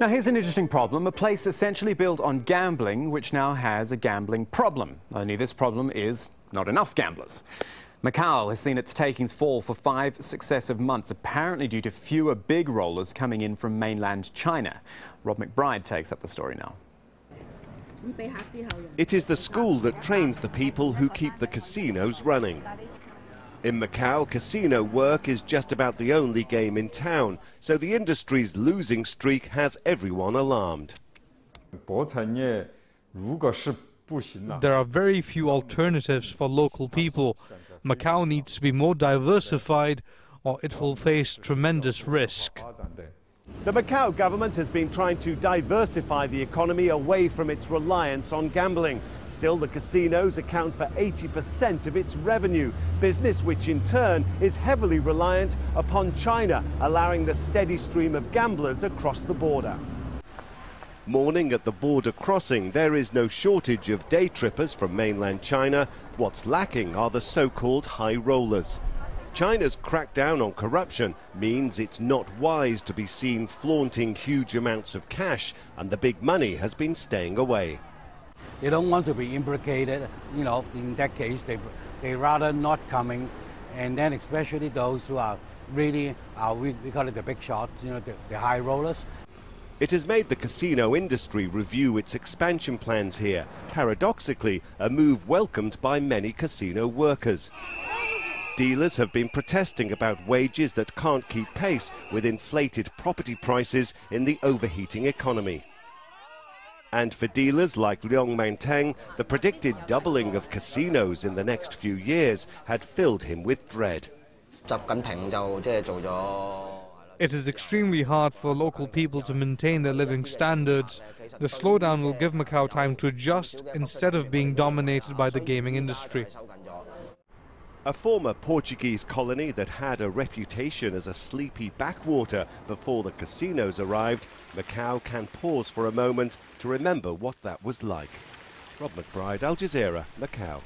Now here's an interesting problem, a place essentially built on gambling which now has a gambling problem. Only this problem is not enough gamblers. Macau has seen its takings fall for 5 successive months, apparently due to fewer big rollers coming in from mainland China. Rob McBride takes up the story now. It is the school that trains the people who keep the casinos running. In Macau, casino work is just about the only game in town, so the industry's losing streak has everyone alarmed. There are very few alternatives for local people. Macau needs to be more diversified or it will face tremendous risk. The Macau government has been trying to diversify the economy away from its reliance on gambling. Still, the casinos account for 80% of its revenue, business which in turn is heavily reliant upon China, allowing the steady stream of gamblers across the border. Morning at the border crossing, there is no shortage of day trippers from mainland China. What's lacking are the so-called high rollers. China's crackdown on corruption means it's not wise to be seen flaunting huge amounts of cash, and the big money has been staying away. They don't want to be implicated, in that case they rather not coming, and then especially those who are really, we call it the big shots, the high rollers. It has made the casino industry review its expansion plans here, paradoxically a move welcomed by many casino workers. Dealers have been protesting about wages that can't keep pace with inflated property prices in the overheating economy. And for dealers like Leong Manteng, the predicted doubling of casinos in the next few years had filled him with dread. It is extremely hard for local people to maintain their living standards. The slowdown will give Macau time to adjust instead of being dominated by the gaming industry. A former Portuguese colony that had a reputation as a sleepy backwater before the casinos arrived, Macau can pause for a moment to remember what that was like. Rob McBride, Al Jazeera, Macau.